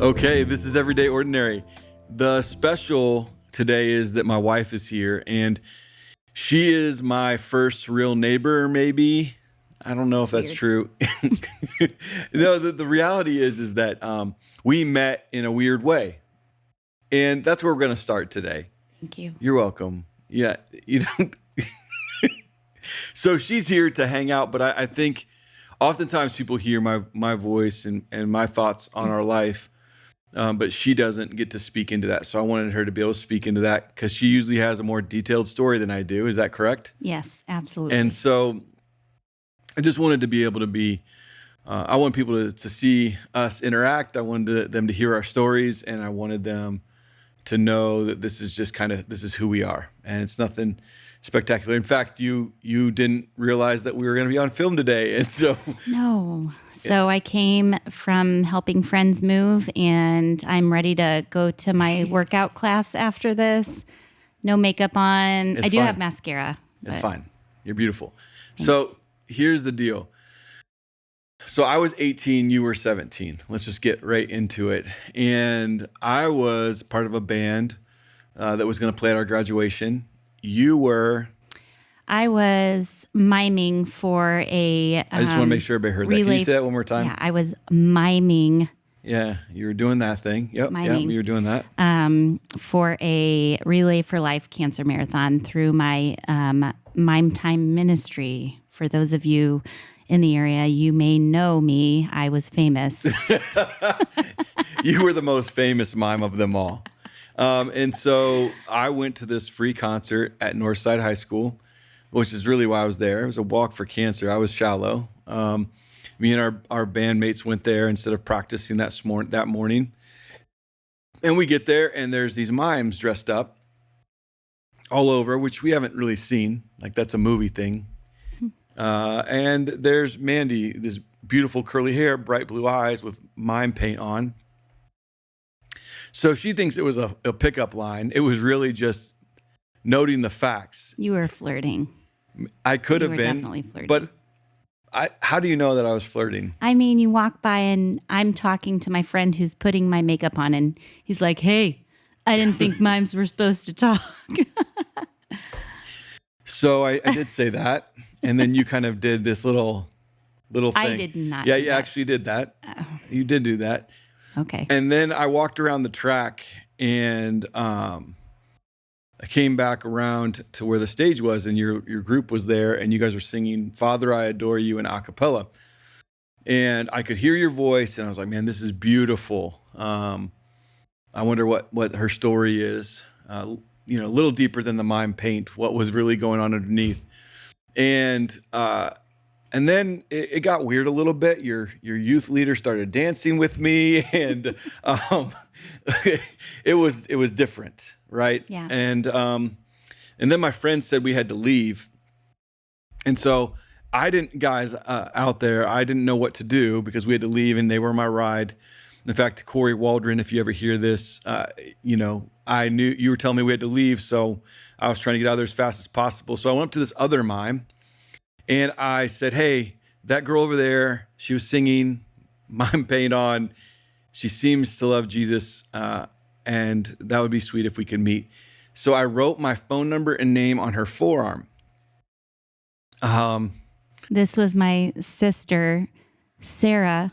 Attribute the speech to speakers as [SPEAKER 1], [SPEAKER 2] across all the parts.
[SPEAKER 1] Okay, this is Everyday Ordinary. The special today is that my wife is here, and she is my first real neighbor, maybe. I don't know if that's true. No, the reality is that we met in a weird way. And that's where we're going to start today.
[SPEAKER 2] Thank you.
[SPEAKER 1] You're welcome. Yeah, you don't. So she's here to hang out, but I think oftentimes people hear my voice and my thoughts on our life, but she doesn't get to speak into that. So I wanted her to be able to speak into that because she usually has a more detailed story than I do. Is that correct?
[SPEAKER 2] Yes, absolutely.
[SPEAKER 1] And so I just wanted to be able to be, I want people to see us interact. I wanted them to hear our stories, and I wanted them to know that this is just this is who we are. And it's nothing spectacular. In fact, you didn't realize that we were going to be on film today. And so.
[SPEAKER 2] No. So I came from helping friends move, and I'm ready to go to my workout class after this. No makeup on. I do have mascara.
[SPEAKER 1] It's fine. You're beautiful.
[SPEAKER 2] Thanks.
[SPEAKER 1] So here's the deal. So I was 18, you were 17. Let's just get right into it. And I was part of a band that was going to play at our graduation. You were?
[SPEAKER 2] I was miming for a
[SPEAKER 1] I just want to make sure everybody heard that. Can you say that one more time?
[SPEAKER 2] Yeah, I was miming.
[SPEAKER 1] Yeah, you were doing that thing. Yep, you were doing that.
[SPEAKER 2] For a Relay for Life cancer marathon through my Mime Time ministry. For those of you in the area, you may know me. I was famous.
[SPEAKER 1] You were the most famous mime of them all. And so I went to this free concert at Northside High School, which is really why I was there. It was a walk for cancer. I was shallow. Me and our bandmates went there instead of practicing that morning. And we get there, and there's these mimes dressed up all over, which we haven't really seen. Like, that's a movie thing. And there's Mandy, this beautiful curly hair, bright blue eyes with mime paint on. So she thinks it was a pickup line. It was really just noting the facts.
[SPEAKER 2] You were flirting.
[SPEAKER 1] I could have been.
[SPEAKER 2] You were definitely flirting.
[SPEAKER 1] But how do you know that I was flirting?
[SPEAKER 2] I mean, you walk by and I'm talking to my friend who's putting my makeup on, and he's like, "Hey, I didn't think mimes were supposed to talk."
[SPEAKER 1] So I did say that, and then you kind of did this little thing.
[SPEAKER 2] I did not.
[SPEAKER 1] Yeah, you actually did that. You did do that.
[SPEAKER 2] Okay.
[SPEAKER 1] And then I walked around the track, and I came back around to where the stage was, and your group was there, and you guys were singing "Father, I Adore You" in a cappella. And I could hear your voice, and I was like, man, this is beautiful. I wonder what her story is. A little deeper than the mime paint, what was really going on underneath. And then it got weird a little bit. Your youth leader started dancing with me, and it was different, right?
[SPEAKER 2] Yeah.
[SPEAKER 1] And then my friend said we had to leave, and so I didn't, guys out there, I didn't know what to do because we had to leave, and they were my ride. In fact, Corey Waldron, if you ever hear this, I knew you were telling me we had to leave, so I was trying to get out of there as fast as possible. So I went up to this other mime, and I said, "Hey, that girl over there, she was singing, mime paint on. She seems to love Jesus, and that would be sweet if we could meet." So I wrote my phone number and name on her forearm.
[SPEAKER 2] This was my sister, Sarah,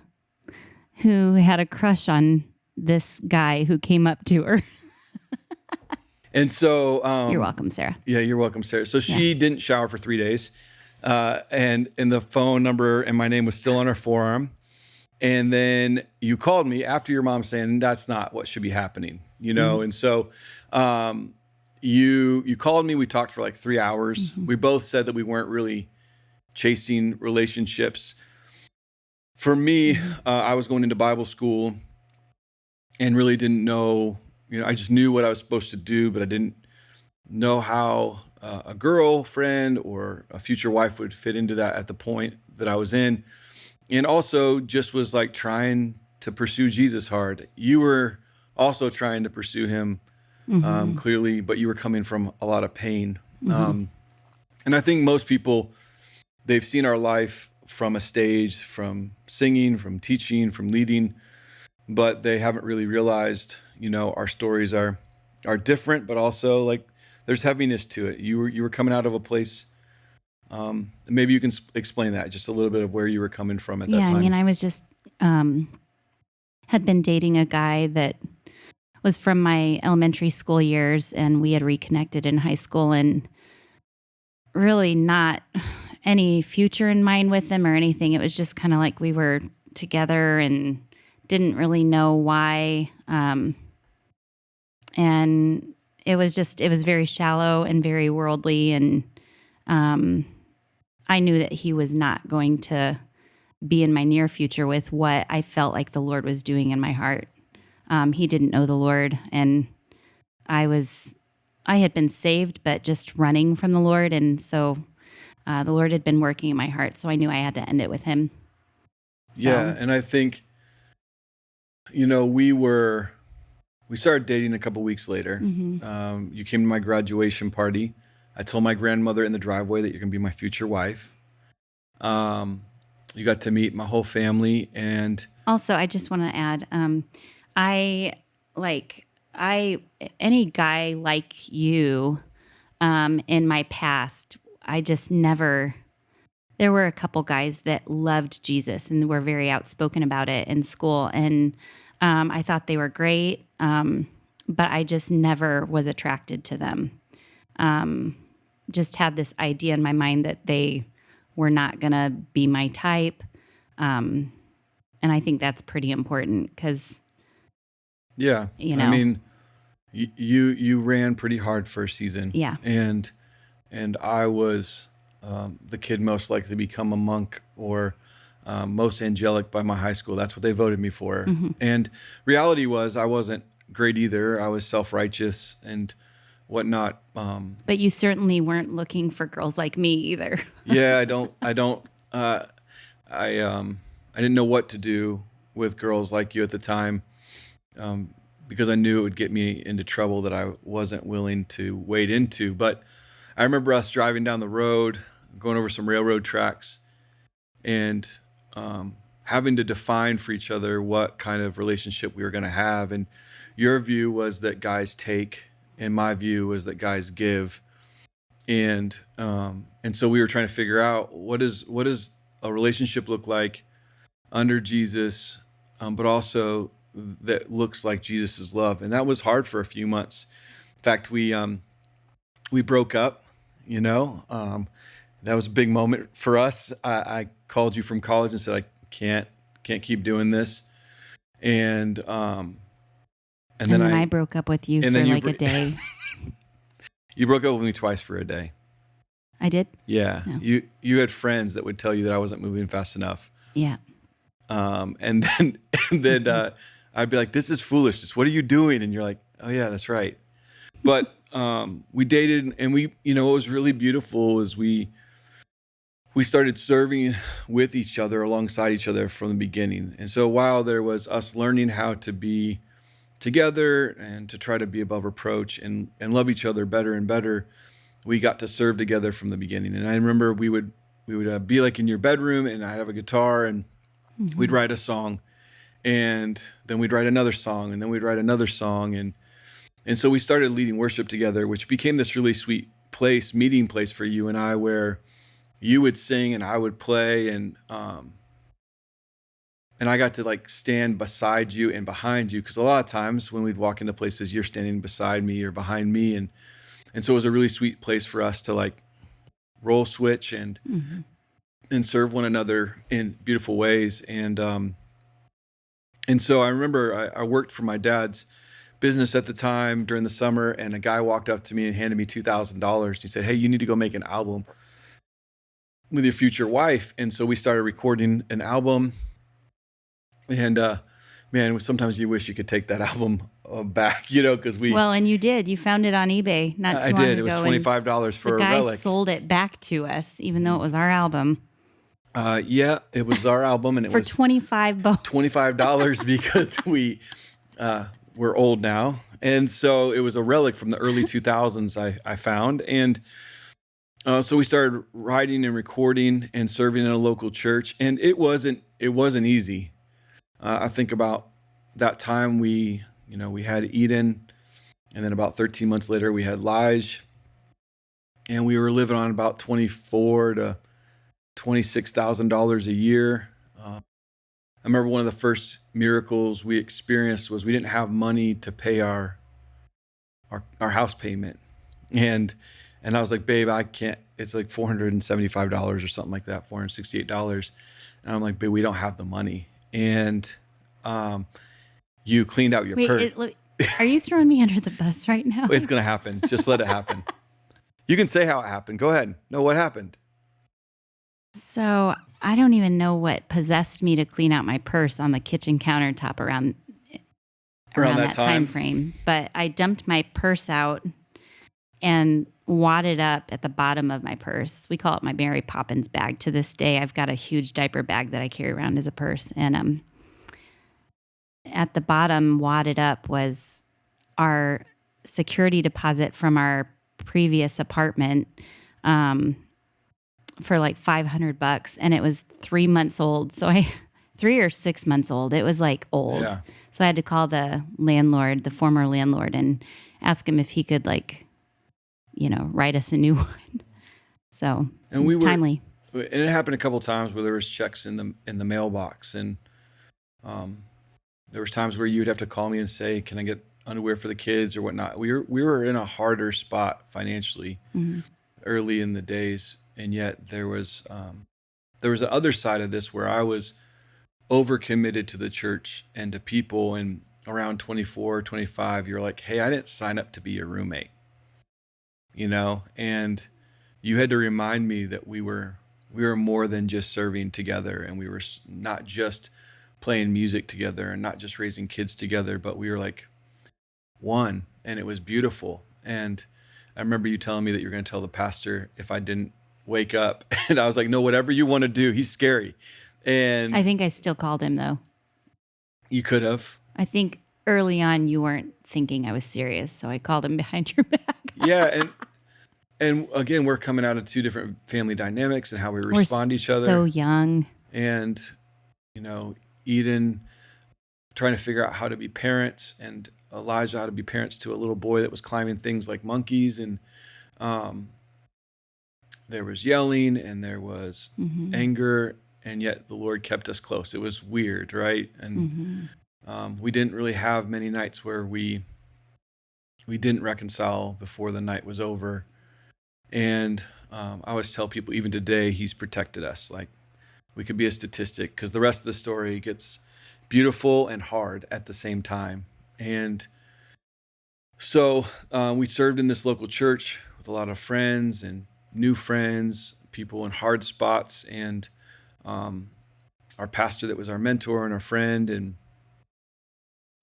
[SPEAKER 2] who had a crush on this guy who came up to her.
[SPEAKER 1] And so
[SPEAKER 2] you're welcome, Sarah.
[SPEAKER 1] Yeah, you're welcome, Sarah. So she didn't shower for 3 days. And the phone number and my name was still on her forearm. And then you called me after your mom saying that's not what should be happening, Mm-hmm. And so you called me. We talked for like 3 hours. Mm-hmm. We both said that we weren't really chasing relationships. For me, I was going into Bible school and really didn't know, I just knew what I was supposed to do, but I didn't know how a girlfriend or a future wife would fit into that at the point that I was in. And also just was like trying to pursue Jesus hard. You were also trying to pursue him clearly, but you were coming from a lot of pain. Mm-hmm. And I think most people, they've seen our life from a stage, from singing, from teaching, from leading. but they haven't really realized, our stories are different, but also like there's heaviness to it. You were coming out of a place. Maybe you can explain that just a little bit of where you were coming from at that
[SPEAKER 2] Yeah, I mean,
[SPEAKER 1] time.
[SPEAKER 2] I was just had been dating a guy that was from my elementary school years, and we had reconnected in high school, and really not any future in mind with him or anything. It was just kind of like we were together and didn't really know why. And it was very shallow and very worldly. And I knew that he was not going to be in my near future with what I felt like the Lord was doing in my heart. He didn't know the Lord, and I had been saved, but just running from the Lord. And so the Lord had been working in my heart. So I knew I had to end it with him.
[SPEAKER 1] Yeah,
[SPEAKER 2] So,
[SPEAKER 1] and I think, we started dating a couple weeks later. You came to my graduation party. I told my grandmother in the driveway that you're going to be my future wife. You got to meet my whole family, and
[SPEAKER 2] also, I just want to add, I like any guy like you in my past. I just never. There were a couple guys that loved Jesus and were very outspoken about it in school, and I thought they were great, but I just never was attracted to them. Just had this idea in my mind that they were not going to be my type. And I think that's pretty important because,
[SPEAKER 1] yeah,
[SPEAKER 2] you
[SPEAKER 1] I
[SPEAKER 2] know,
[SPEAKER 1] mean, you ran pretty hard for a season,
[SPEAKER 2] yeah.
[SPEAKER 1] and I was the kid most likely to become a monk or most angelic by my high school. That's what they voted me for. And reality was I wasn't great either. I was self-righteous and whatnot.
[SPEAKER 2] But you certainly weren't looking for girls like me either.
[SPEAKER 1] Yeah, I didn't know what to do with girls like you at the time, because I knew it would get me into trouble that I wasn't willing to wade into. But I remember us driving down the road, going over some railroad tracks, and having to define for each other what kind of relationship we were going to have. And your view was that guys take, and my view was that guys give. And so we were trying to figure out what does a relationship look like under Jesus, but also that looks like Jesus's love. And that was hard for a few months. In fact, we broke up. That was a big moment for us. I called you from college and said I can't keep doing this, and
[SPEAKER 2] And
[SPEAKER 1] then
[SPEAKER 2] then I broke up with you for
[SPEAKER 1] then
[SPEAKER 2] like a day.
[SPEAKER 1] you broke up with me twice for a day.
[SPEAKER 2] I did?
[SPEAKER 1] Yeah,
[SPEAKER 2] No.
[SPEAKER 1] you had friends that would tell you that I wasn't moving fast enough.
[SPEAKER 2] Yeah.
[SPEAKER 1] And then I'd be like, "This is foolishness. What are you doing?" And you're like, "Oh yeah, that's right." But we dated, and what was really beautiful is we started serving with each other, alongside each other from the beginning. And so while there was us learning how to be together and to try to be above reproach and love each other better and better, we got to serve together from the beginning. And I remember we would be like in your bedroom, and I'd have a guitar, and we'd write a song, and then we'd write another song, and then we'd write another song. And so we started leading worship together, which became this really sweet meeting place for you and I, where you would sing and I would play, and I got to like stand beside you and behind you, because a lot of times when we'd walk into places, you're standing beside me or behind me, and so it was a really sweet place for us to like role switch and serve one another in beautiful ways. And so I remember I worked for my dad's business at the time during the summer, and a guy walked up to me and handed me $2,000. He said, "Hey, you need to go make an album with your future wife." And so we started recording an album, and man, sometimes you wish you could take that album back, because
[SPEAKER 2] Well, and you did. You found it on eBay not too
[SPEAKER 1] I
[SPEAKER 2] long
[SPEAKER 1] did.
[SPEAKER 2] ago.
[SPEAKER 1] It was $25 for
[SPEAKER 2] the
[SPEAKER 1] a
[SPEAKER 2] guy
[SPEAKER 1] relic.
[SPEAKER 2] sold it back to us, even though it was our album,
[SPEAKER 1] Yeah, it was our album, and it
[SPEAKER 2] for
[SPEAKER 1] was
[SPEAKER 2] $25.
[SPEAKER 1] $25 because we're old now. And so it was a relic from the early 2000s I found. And so we started writing and recording and serving in a local church, and it wasn't easy. I think about that time we had Eden, and then about 13 months later we had Lige, and we were living on about 24 to $26,000 a year. I remember one of the first miracles we experienced was we didn't have money to pay our house payment, and I was like, babe, I can't. It's like $475 or something like that, $468, and I'm like, babe, we don't have the money, and you cleaned out your purse.
[SPEAKER 2] Are you throwing me under the bus right now?
[SPEAKER 1] It's gonna happen. Just let it happen. You can say how it happened. Go ahead. No, what happened?
[SPEAKER 2] So I don't even know what possessed me to clean out my purse on the kitchen countertop around that time frame. But I dumped my purse out and wadded up at the bottom of my purse. We call it my Mary Poppins bag. To this day, I've got a huge diaper bag that I carry around as a purse. And at the bottom, wadded up, was our security deposit from our previous apartment. For like $500, and it was 3 months old. So 3 or 6 months old. It was like old. Yeah. So I had to call the landlord, the former landlord, and ask him if he could write us a new one. So it was timely.
[SPEAKER 1] And it happened a couple of times where there was checks in the mailbox, and there was times where you would have to call me and say, "Can I get underwear for the kids or whatnot?" We were in a harder spot financially early in the days. And yet there was the other side of this where I was overcommitted to the church and to people. And around 24, 25, you're like, hey, I didn't sign up to be your roommate, and you had to remind me that we were more than just serving together, and we were not just playing music together and not just raising kids together, but we were like one, and it was beautiful. And I remember you telling me that you're going to tell the pastor if I didn't wake up, and I was like, no, whatever you want to do. He's scary. And
[SPEAKER 2] I think I still called him, though.
[SPEAKER 1] You could have.
[SPEAKER 2] I think early on you weren't thinking I was serious, so I called him behind your back.
[SPEAKER 1] Yeah, and again, we're coming out of two different family dynamics and how we respond to each other.
[SPEAKER 2] So young.
[SPEAKER 1] And Eden trying to figure out how to be parents, and Elijah how to be parents to a little boy that was climbing things like monkeys, and there was yelling and there was anger, and yet the Lord kept us close. It was weird, right? And we didn't really have many nights where we didn't reconcile before the night was over. And I always tell people, even today, He's protected us. Like, we could be a statistic, because the rest of the story gets beautiful and hard at the same time. And so we served in this local church with a lot of friends and new friends, people in hard spots, and our pastor that was our mentor and our friend, and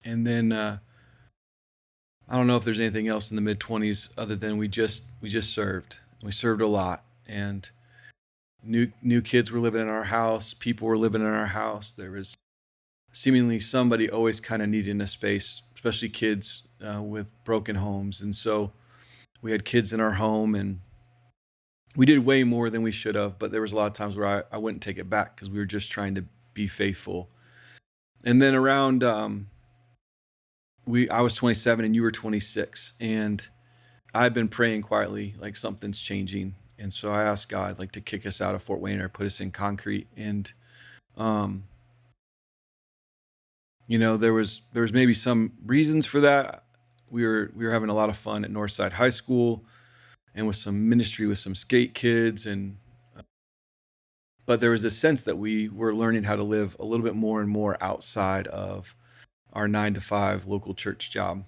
[SPEAKER 1] then I don't know if there's anything else in the mid-20s other than we just served. We served a lot, and new kids were living in our house, people were living in our house. There was seemingly somebody always kind of needing a space, especially kids with broken homes, and so we had kids in our home, and we did way more than we should have, but there was a lot of times where I wouldn't take it back because we were just trying to be faithful. And then around, I was 27 and you were 26, and I've been praying quietly, like something's changing. And so I asked God, like, to kick us out of Fort Wayne or put us in concrete. And, there was maybe some reasons for that. We were having a lot of fun at Northside High School, and with some ministry with some skate kids, but there was this sense that we were learning how to live a little bit more and more outside of our 9-to-5 local church job.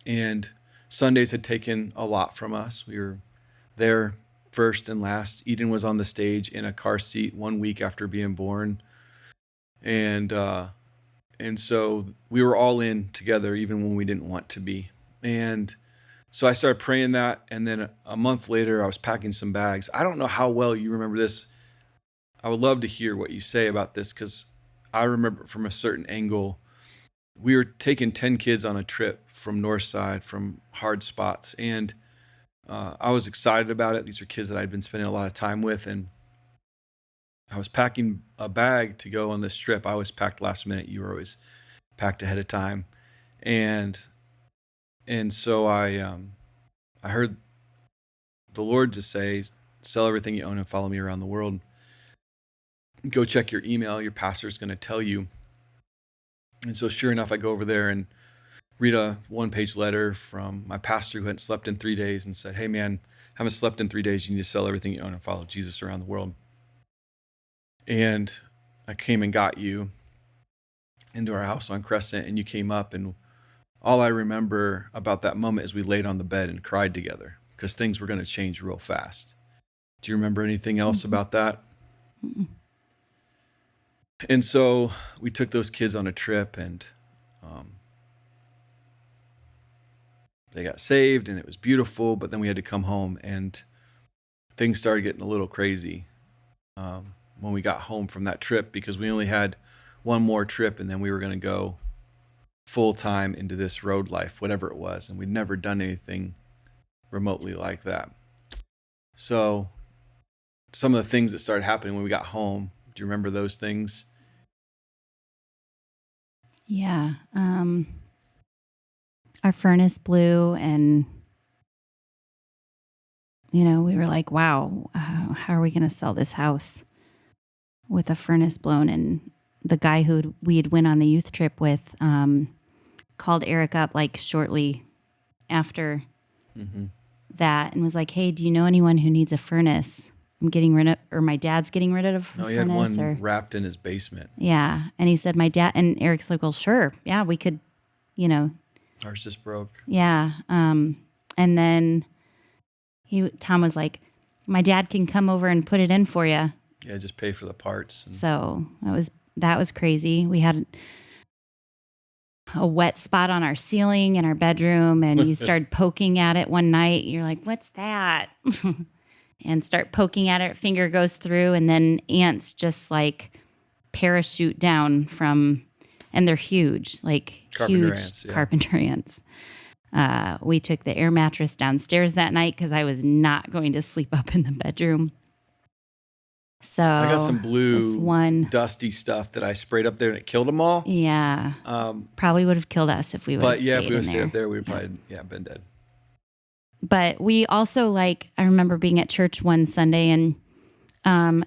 [SPEAKER 1] And Sundays had taken a lot from us. We were there first and last. Eden was on the stage in a car seat 1 week after being born. And so we were all in together, even when we didn't want to be. And so I started praying that, and then a month later, I was packing some bags. I don't know how well you remember this. I would love to hear what you say about this, because I remember from a certain angle. We were taking 10 kids on a trip from Northside, from hard spots, and I was excited about it. These are kids that I'd been spending a lot of time with, and I was packing a bag to go on this trip. I was packed last minute. You were always packed ahead of time. And so I heard the Lord just say, sell everything you own and follow me around the world. Go check your email. Your pastor's going to tell you. And so sure enough, I go over there and read a 1-page letter from my pastor who hadn't slept in 3 days and said, hey man, haven't slept in 3 days. You need to sell everything you own and follow Jesus around the world. And I came and got you into our house on Crescent, and you came up, and all I remember about that moment is we laid on the bed and cried together because things were going to change real fast. Do you remember anything else about that? And so we took those kids on a trip, and they got saved, and it was beautiful, but then we had to come home, and things started getting a little crazy when we got home from that trip, because we only had one more trip, and then we were going to go full time into this road life, whatever it was. And we'd never done anything remotely like that. So some of the things that started happening when we got home, do you remember those things?
[SPEAKER 2] Yeah. Our furnace blew, and, we were like, wow, how are we going to sell this house with a furnace blown? And the guy who we had went on the youth trip with called Eric up like shortly after that and was like, hey, do you know anyone who needs a furnace? I'm getting rid of, or my dad's getting rid of a furnace.
[SPEAKER 1] No, he had one wrapped in his basement.
[SPEAKER 2] Yeah. And he said, my dad, and Eric's like, well, sure. Yeah, we could,
[SPEAKER 1] Ours just broke.
[SPEAKER 2] Yeah. And then Tom was like, my dad can come over and put it in for you.
[SPEAKER 1] Yeah, just pay for the parts.
[SPEAKER 2] So that was crazy. We had a wet spot on our ceiling in our bedroom, and you started poking at it one night. You're like, what's that? And start poking at it. Finger goes through, and then ants just like parachute down from, and they're huge, like
[SPEAKER 1] Carpenter
[SPEAKER 2] huge
[SPEAKER 1] ants, yeah.
[SPEAKER 2] Carpenter ants. We took the air mattress downstairs that night because I was not going to sleep up in the bedroom. So
[SPEAKER 1] I got some blue dusty stuff that I sprayed up there, and it killed them all.
[SPEAKER 2] Yeah. Probably would have killed us if we would have stayed in there.
[SPEAKER 1] But yeah, if we would have stayed up there, we would probably been dead.
[SPEAKER 2] But we also, I remember being at church one Sunday and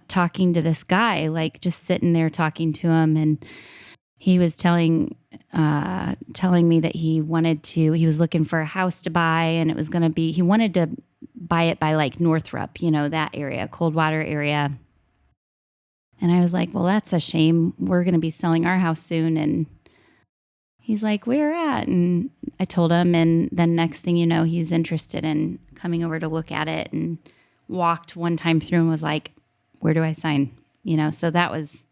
[SPEAKER 2] talking to this guy, just sitting there talking to him, and he was telling me that he was looking for a house to buy, and it was going to be, he wanted to buy it by Northrop, that area, Coldwater area. And I was like, well, that's a shame. We're going to be selling our house soon. And he's like, where at? And I told him, and then next thing you know, he's interested in coming over to look at it, and walked one time through and was like, where do I sign? So that was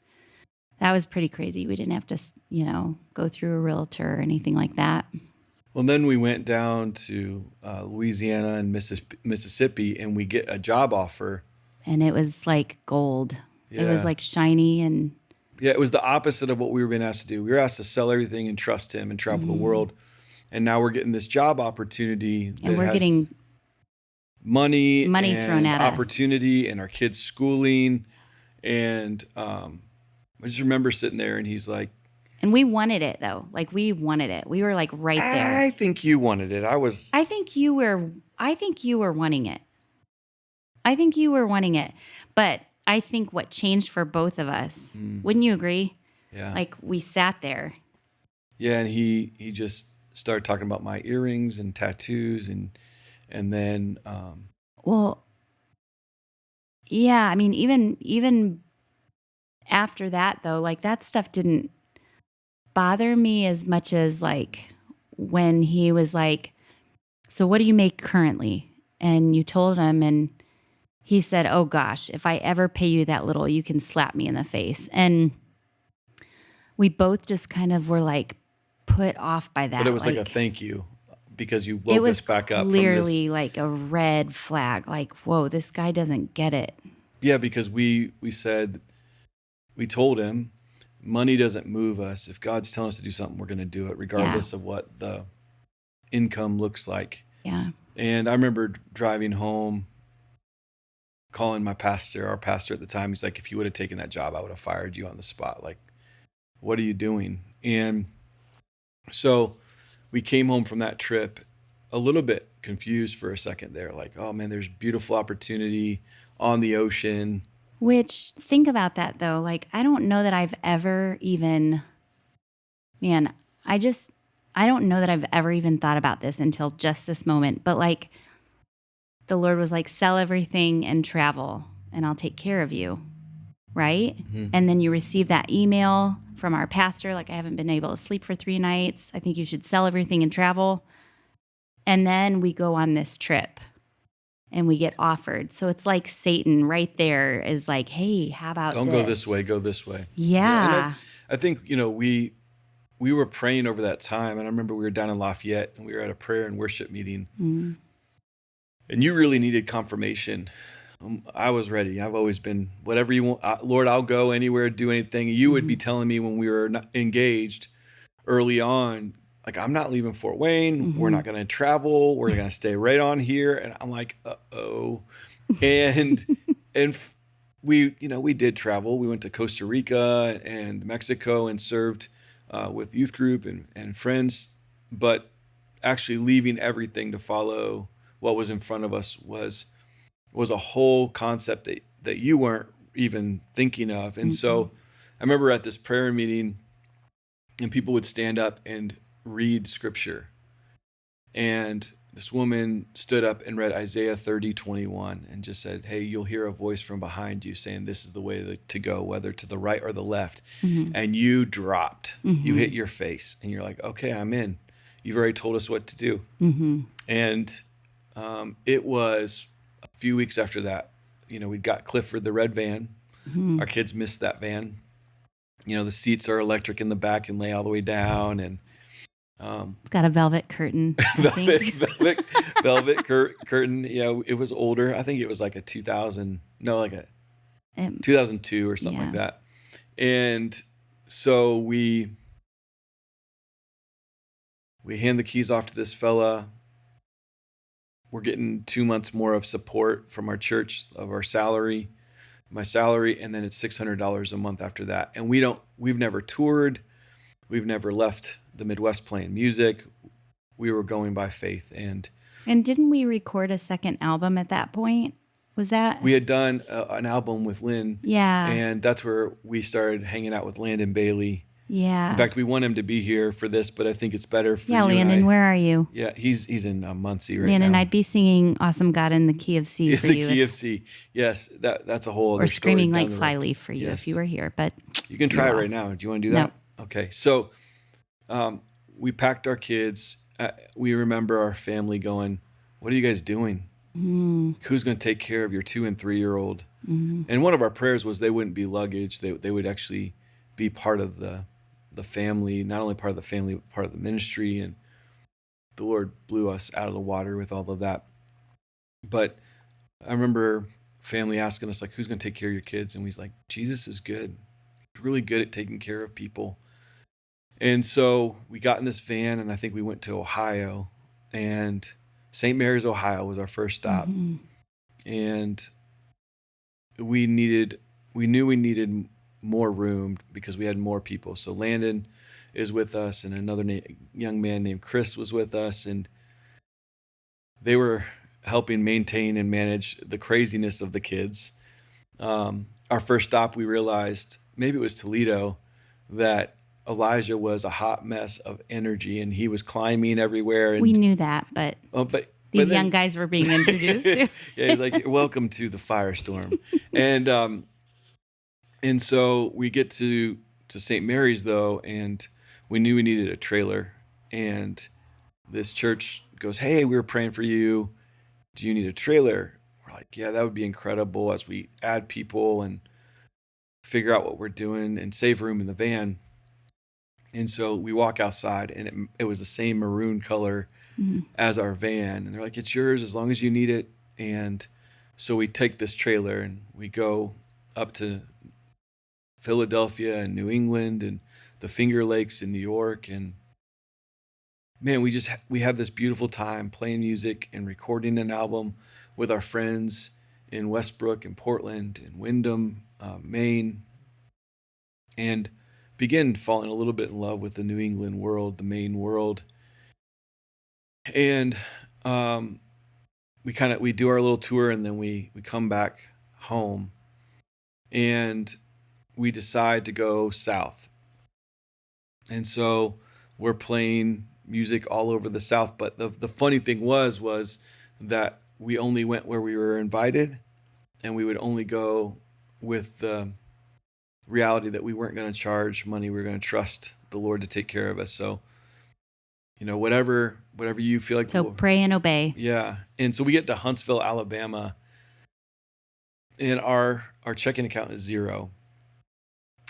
[SPEAKER 2] pretty crazy. We didn't have to, go through a realtor or anything like that.
[SPEAKER 1] Well, then we went down to Louisiana and Mississippi, and we get a job offer.
[SPEAKER 2] And it was like gold.
[SPEAKER 1] Yeah.
[SPEAKER 2] It was like shiny and...
[SPEAKER 1] Yeah, it was the opposite of what we were being asked to do. We were asked to sell everything and trust him and travel the world. And now we're getting this job opportunity that
[SPEAKER 2] and we're
[SPEAKER 1] has
[SPEAKER 2] getting
[SPEAKER 1] money and
[SPEAKER 2] thrown at
[SPEAKER 1] opportunity and our kids' schooling. And I just remember sitting there, and he's like...
[SPEAKER 2] And we wanted it, though. We wanted it. We were right there.
[SPEAKER 1] I think you wanted it.
[SPEAKER 2] I think you were wanting it. I think you were wanting it. But I think what changed for both of us, wouldn't you agree?
[SPEAKER 1] Yeah.
[SPEAKER 2] We sat there.
[SPEAKER 1] Yeah, and he just started talking about my earrings and tattoos, and then
[SPEAKER 2] well, yeah, I mean, even after that, though, that stuff didn't bother me as much as when he was like, so what do you make currently? And you told him, and he said, oh gosh, if I ever pay you that little, you can slap me in the face. And we both just kind of were put off by that.
[SPEAKER 1] But it was a thank you, because you woke us back up.
[SPEAKER 2] It was clearly a red flag. Whoa, this guy doesn't get it.
[SPEAKER 1] Yeah, because we told him, money doesn't move us. If God's telling us to do something, we're going to do it, regardless of what the income looks like.
[SPEAKER 2] Yeah.
[SPEAKER 1] And I remember driving home, calling my pastor, our pastor at the time. He's like, if you would have taken that job, I would have fired you on the spot. What are you doing? And So we came home from that trip a little bit confused for a second there, like, oh man, there's beautiful opportunity on the ocean.
[SPEAKER 2] Which, think about that though. Like, I don't know that I've ever even, man, I don't know that I've ever even thought about this until just this moment. But like, the Lord was like, sell everything and travel, and I'll take care of you. Right.
[SPEAKER 1] Mm-hmm.
[SPEAKER 2] And then you receive that email from our pastor, like, I haven't been able to sleep for 3 nights. I think you should sell everything and travel. And then we go on this trip and we get offered. So it's like Satan right there is like, hey, how about
[SPEAKER 1] Don't
[SPEAKER 2] this?
[SPEAKER 1] go this way, go this way. And
[SPEAKER 2] Yeah.
[SPEAKER 1] I think, we were praying over that time. And I remember we were down in Lafayette and we were at a prayer and worship meeting.
[SPEAKER 2] Mm.
[SPEAKER 1] And you really needed confirmation. I was ready. I've always been, whatever you want, Lord, I'll go anywhere, do anything. You would be telling me when we were engaged early on, like, I'm not leaving Fort Wayne. We're not going to travel. We're going to stay right on here. And I'm like, uh-oh. And, we did travel. We went to Costa Rica and Mexico and served with youth group and friends. But actually leaving everything to follow what was in front of us was a whole concept that you weren't even thinking of. And so I remember at this prayer meeting, and people would stand up and read scripture. And this woman stood up and read Isaiah 30:21 and just said, hey, you'll hear a voice from behind you saying, this is the way to go, whether to the right or the left. And you dropped, you hit your face, and you're like, okay, I'm in. You've already told us what to do. And it was a few weeks after that, we got Clifford the red van. Our kids missed that van. The seats are electric in the back and lay all the way down, and
[SPEAKER 2] It's got a velvet curtain.
[SPEAKER 1] velvet curtain. Yeah, it was older. I think it was like a 2002 or something like that. And so we hand the keys off to this fella. We're getting 2 months more of support from our church of our salary, my salary, and then it's $600 a month after that. And we've never toured. We've never left the Midwest playing music. We were going by faith. And
[SPEAKER 2] didn't we record a second album at that point? Was that?
[SPEAKER 1] We had done an album with Lynn.
[SPEAKER 2] Yeah.
[SPEAKER 1] And that's where we started hanging out with Landon Bailey.
[SPEAKER 2] Yeah.
[SPEAKER 1] In fact, we want him to be here for this, but I think it's better for you.
[SPEAKER 2] Landon, where are you?
[SPEAKER 1] Yeah, he's in Muncie right
[SPEAKER 2] Landon,
[SPEAKER 1] now.
[SPEAKER 2] I'd be singing "Awesome God" in the key of C for you.
[SPEAKER 1] The key of C. Yes, that's a whole other
[SPEAKER 2] or
[SPEAKER 1] story.
[SPEAKER 2] Screaming Like Flyleaf for you if you were here. But
[SPEAKER 1] you can try it right now. Do you want to do that?
[SPEAKER 2] No.
[SPEAKER 1] Okay. So we packed our kids. We remember our family going, what are you guys doing? Who's going to take care of your 2 and 3 year old? And one of our prayers was they wouldn't be luggage. They would actually be part of the family, not only part of the family, but part of the ministry. And the Lord blew us out of the water with all of that. But I remember family asking us, like, who's going to take care of your kids? And we was like, Jesus is good. He's really good at taking care of people. And so we got in this van, and I think we went to Ohio, and St. Mary's, Ohio was our first stop. And we knew we needed more room because we had more people. So Landon is with us, and another young man named Chris was with us, and they were helping maintain and manage the craziness of the kids. Our first stop, we realized, maybe it was Toledo, that Elijah was a hot mess of energy, and he was climbing everywhere. And
[SPEAKER 2] we knew that, but these young guys were being introduced to.
[SPEAKER 1] Yeah, he's like, welcome to the firestorm. And so we get to St. Mary's, though, and we knew we needed a trailer. And this church goes, hey, we were praying for you. Do you need a trailer? We're like, yeah, that would be incredible as we add people and figure out what we're doing and save room in the van. And so we walk outside, and it was the same maroon color as our van. And they're like, it's yours as long as you need it. And so we take this trailer and we go up to Philadelphia and New England and the Finger Lakes in New York. And man, we have this beautiful time playing music and recording an album with our friends in Westbrook and Portland and Windham, Maine. And begin falling a little bit in love with the New England world, the Maine world. And we do our little tour, and then we come back home, and we decide to go south. And so we're playing music all over the South. But the funny thing was that we only went where we were invited, and we would only go with the reality that we weren't going to charge money. We were going to trust the Lord to take care of us. So, whatever you feel like.
[SPEAKER 2] So pray and obey.
[SPEAKER 1] Yeah. And so we get to Huntsville, Alabama, and our checking account is zero.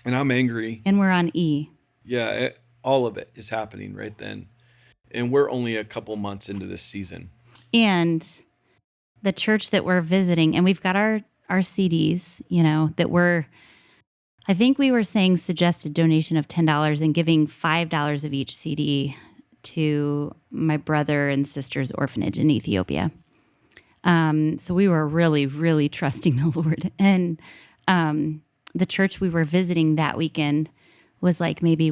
[SPEAKER 1] And I'm angry.
[SPEAKER 2] And we're on E.
[SPEAKER 1] Yeah, all of it is happening right then. And we're only a couple months into this season.
[SPEAKER 2] And the church that we're visiting, and we've got our CDs, I think we were saying suggested donation of $10 and giving $5 of each CD to my brother and sister's orphanage in Ethiopia. So we were really, really trusting the Lord. And the church we were visiting that weekend was like maybe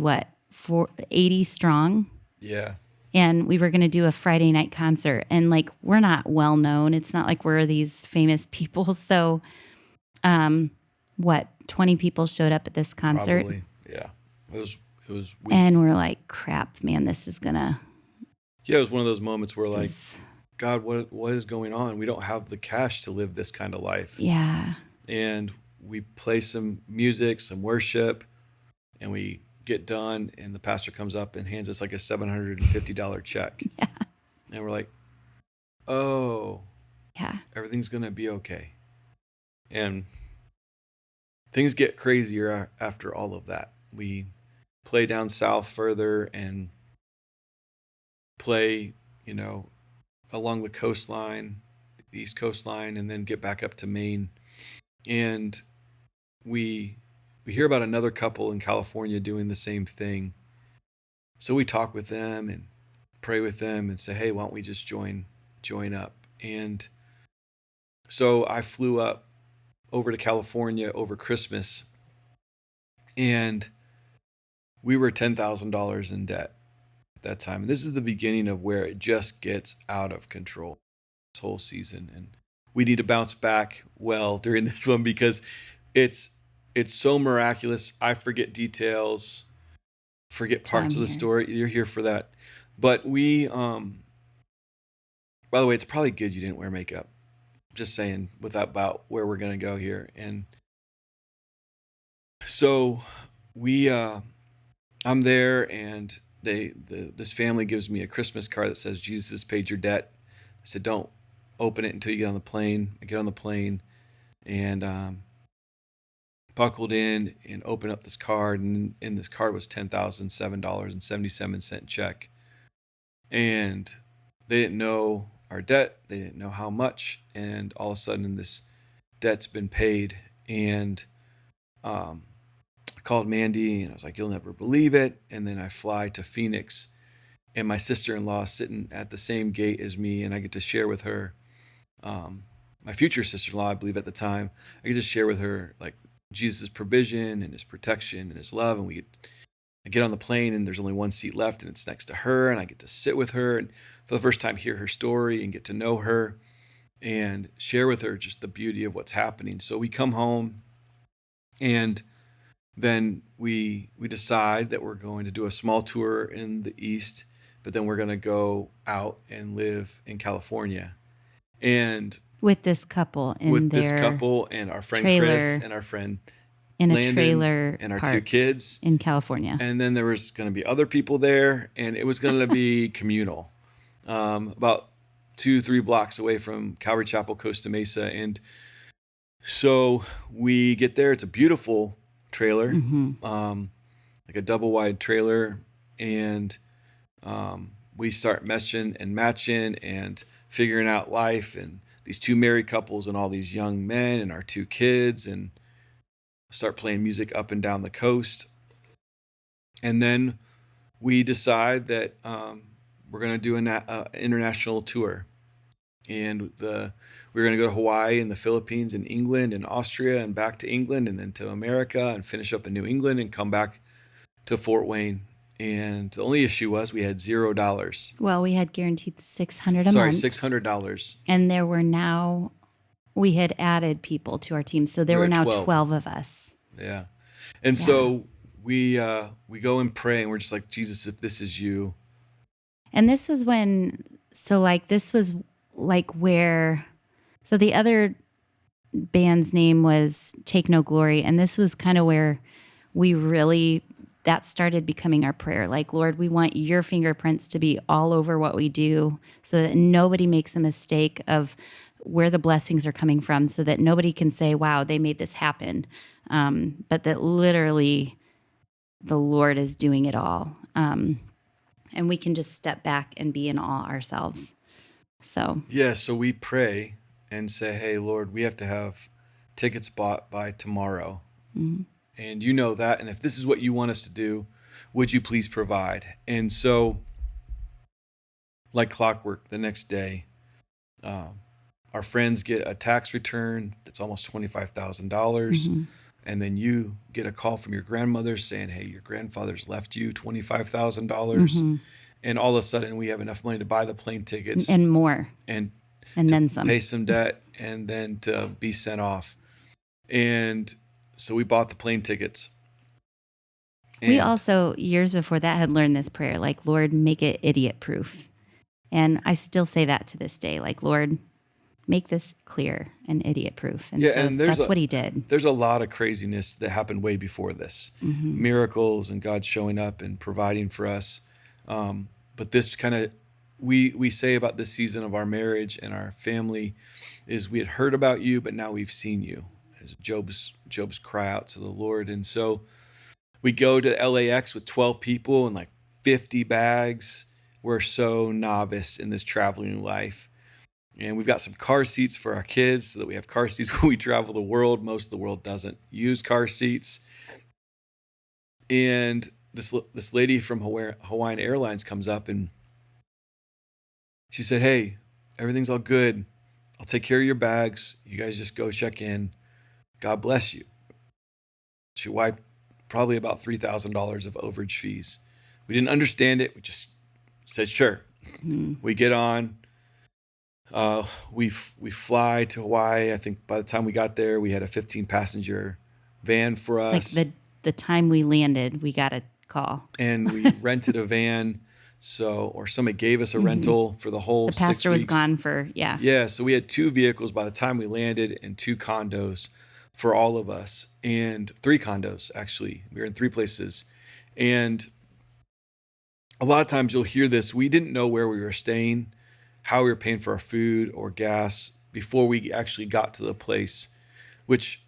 [SPEAKER 2] 80 strong.
[SPEAKER 1] Yeah.
[SPEAKER 2] And we were going to do a Friday night concert. And we're not well known. It's not like we're these famous people. So 20 people showed up at this concert.
[SPEAKER 1] Probably. Yeah. It was weak.
[SPEAKER 2] And we're like, crap, man, this is gonna.
[SPEAKER 1] Yeah, it was one of those moments where God, what is going on? We don't have the cash to live this kind of life.
[SPEAKER 2] Yeah.
[SPEAKER 1] And we play some music, some worship, and we get done, and the pastor comes up and hands us like a $750 check.
[SPEAKER 2] Yeah.
[SPEAKER 1] And we're like, oh,
[SPEAKER 2] yeah,
[SPEAKER 1] everything's going to be okay. And things get crazier after all of that. We play down south further and play, along the coastline, the East Coastline, and then get back up to Maine. And we hear about another couple in California doing the same thing. So we talk with them and pray with them and say, hey, why don't we just join up? And so I flew up over to California over Christmas, and we were $10,000 in debt at that time. And this is the beginning of where it just gets out of control this whole season. And we need to bounce back well during this one because it's so miraculous. I forget details, forget parts of the story. You're here for that. But we, by the way, it's probably good you didn't wear makeup. Just saying about where we're going to go here. And so I'm there, and this family gives me a Christmas card that says, Jesus has paid your debt. I said, don't open it until you get on the plane. I get on the plane and buckled in and opened up this card, and in this card was $10,007.77 check. And they didn't know our debt. They didn't know how much. And all of a sudden this debt's been paid. And I called Mandy, and I was like, you'll never believe it. And then I fly to Phoenix, and my sister-in-law is sitting at the same gate as me, and I get to share with her, my future sister-in-law, I believe at the time, I get to share with her Jesus' provision and his protection and his love. And I get on the plane, and there's only one seat left, and it's next to her, and I get to sit with her and for the first time hear her story and get to know her and share with her just the beauty of what's happening. So we come home, and then we decide that we're going to do a small tour in the East, but then we're going to go out and live in California. And
[SPEAKER 2] with this couple and
[SPEAKER 1] our friend
[SPEAKER 2] trailer,
[SPEAKER 1] Chris and our friend
[SPEAKER 2] in
[SPEAKER 1] Landon,
[SPEAKER 2] a trailer
[SPEAKER 1] and our two kids
[SPEAKER 2] in California.
[SPEAKER 1] And then there was going to be other people there, and it was going to be communal, about 2-3 blocks away from Calvary Chapel, Costa Mesa. And so we get there. It's a beautiful trailer, like a double wide trailer. And we start meshing and matching and figuring out life, and these two married couples and all these young men and our two kids, and start playing music up and down the coast. And then we decide that we're going to do an international tour. And we're going to go to Hawaii and the Philippines and England and Austria and back to England and then to America and finish up in New England and come back to Fort Wayne. And the only issue was we had $0.
[SPEAKER 2] Well, we had guaranteed 600 a
[SPEAKER 1] Sorry,
[SPEAKER 2] month.
[SPEAKER 1] $600.
[SPEAKER 2] And there were now, we had added people to our team. So there
[SPEAKER 1] We were
[SPEAKER 2] were
[SPEAKER 1] at
[SPEAKER 2] now
[SPEAKER 1] 12.
[SPEAKER 2] 12 of us.
[SPEAKER 1] Yeah. And so we go and pray, and we're just like, Jesus, if this is you.
[SPEAKER 2] And this was when, so like, this was like where, so the other band's name was Take No Glory. And this was kind of where we really, that started becoming our prayer. Like, Lord, we want your fingerprints to be all over what we do so that nobody makes a mistake of where the blessings are coming from, so that nobody can say, wow, they made this happen. But that literally the Lord is doing it all. And we can just step back and be in awe ourselves. So
[SPEAKER 1] So we pray and say, hey, Lord, we have to have tickets bought by tomorrow. And you know that. And if this is what you want us to do, would you please provide? And so, like clockwork, the next day, our friends get a tax return that's almost $25,000. And then you get a call from your grandmother saying, hey, your grandfather's left you $25,000. And all of a sudden we have enough money to buy the plane tickets
[SPEAKER 2] and more,
[SPEAKER 1] and
[SPEAKER 2] then some.
[SPEAKER 1] pay some debt, and then to be sent off. And so we bought the plane tickets.
[SPEAKER 2] We also, years before that, had learned this prayer, like, Lord, make it idiot proof. And I still say that to this day, like, Lord, make this clear and idiot proof. And and that's what he did.
[SPEAKER 1] There's a lot of craziness that happened way before this. Miracles and God showing up and providing for us. But this kind of, we say about this season of our marriage and our family is we had heard about you, but now we've seen you. As Job's cry out to the Lord. And so we go to LAX with 12 people and like 50 bags. We're so novice in this traveling life. And we've got some car seats for our kids so that we have car seats when we travel the world. Most of the world doesn't use car seats. And this lady from Hawaiian Airlines comes up and she said, hey, everything's all good. I'll take care of your bags. You guys just go check in. God bless you. She wiped probably about $3,000 of overage fees. We didn't understand it. We just said, sure. We get on. We fly to Hawaii. I think by the time we got there, we had a 15-passenger van for us.
[SPEAKER 2] Like the time we landed, we got a call.
[SPEAKER 1] And we rented a van. Or somebody gave us a rental for the whole 6 weeks.
[SPEAKER 2] The pastor was gone for,
[SPEAKER 1] Yeah, so we had 2 vehicles by the time we landed and 2 condos for all of us. And 3 condos, actually. We were in 3 places. And a lot of times you'll hear this. We didn't know where we were staying, how we were paying for our food or gas before we actually got to the place, which,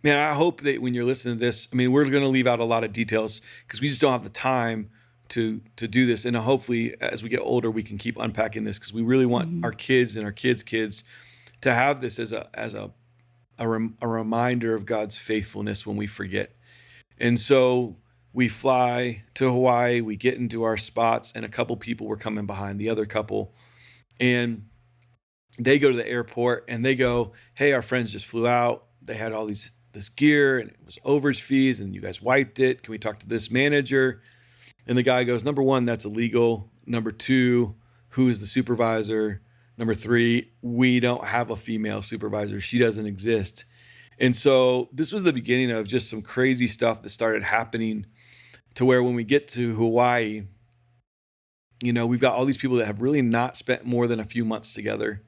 [SPEAKER 1] man, I hope that when you're listening to this, I mean, we're going to leave out a lot of details because we just don't have the time to do this. And hopefully as we get older, we can keep unpacking this because we really want our kids and our kids' kids to have this as a reminder of God's faithfulness when we forget. And so we fly to Hawaii, we get into our spots, and a couple people were coming behind the other couple. And they go to the airport and they go, hey, our friends just flew out. They had all this gear and it was overage fees and you guys wiped it. Can we talk to this manager? And the guy goes, number 1, that's illegal. Number 2, who is the supervisor? Number 3, we don't have a female supervisor. She doesn't exist. And so this was the beginning of just some crazy stuff that started happening to where when we get to Hawaii, you know, we've got all these people that have really not spent more than a few months together.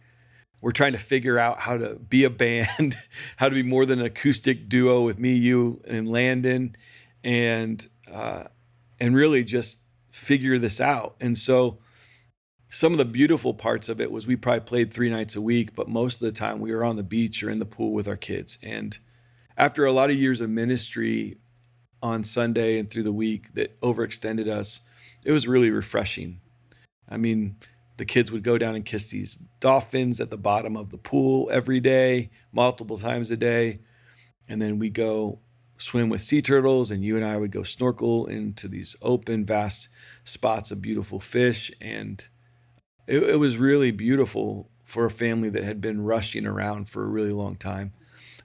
[SPEAKER 1] We're trying to figure out how to be a band, how to be more than an acoustic duo with me, you, and Landon, and really just figure this out. And so some of the beautiful parts of it was we probably played 3 nights a week, but most of the time we were on the beach or in the pool with our kids. And after a lot of years of ministry on Sunday and through the week that overextended us, it was really refreshing. I mean, the kids would go down and kiss these dolphins at the bottom of the pool every day, multiple times a day. And then we go swim with sea turtles, and you and I would go snorkel into these open, vast spots of beautiful fish. And it was really beautiful for a family that had been rushing around for a really long time.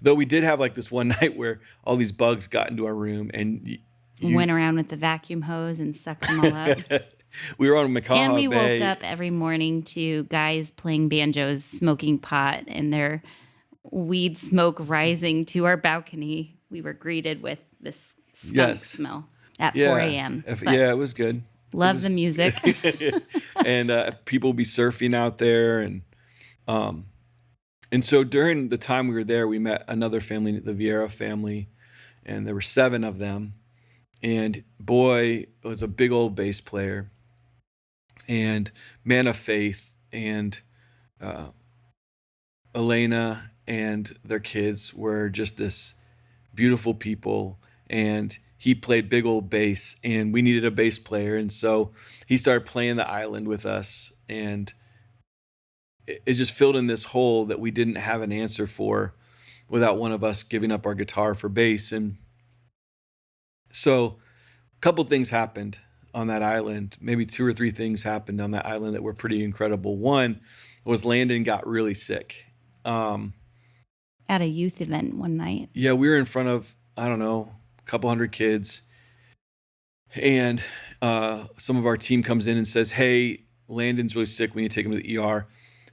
[SPEAKER 1] Though we did have like this one night where all these bugs got into our room, and
[SPEAKER 2] went around with the vacuum hose and sucked them all up.
[SPEAKER 1] We were on Makaha
[SPEAKER 2] And we
[SPEAKER 1] Bay.
[SPEAKER 2] woke up every morning to guys playing banjos, smoking pot, and their weed smoke rising to our balcony. We were greeted with this skunk smell at 4 a.m.
[SPEAKER 1] Yeah, it was good.
[SPEAKER 2] Love the music.
[SPEAKER 1] And people be surfing out there. And so during the time we were there, we met another family, the Vieira family, and there were 7 of them. And boy, was a big old bass player and man of faith. And Elena and their kids were just this beautiful people. And he played big old bass, and we needed a bass player. And so he started playing the island with us. And it just filled in this hole that we didn't have an answer for without one of us giving up our guitar for bass. And so a couple things happened on that island. Maybe 2 or 3 things happened on that island that were pretty incredible. One was Landon got really sick.
[SPEAKER 2] At a youth event one night.
[SPEAKER 1] Yeah, we were in front of, I don't know, a couple hundred kids. And some of our team comes in and says, hey, Landon's really sick. We need to take him to the ER.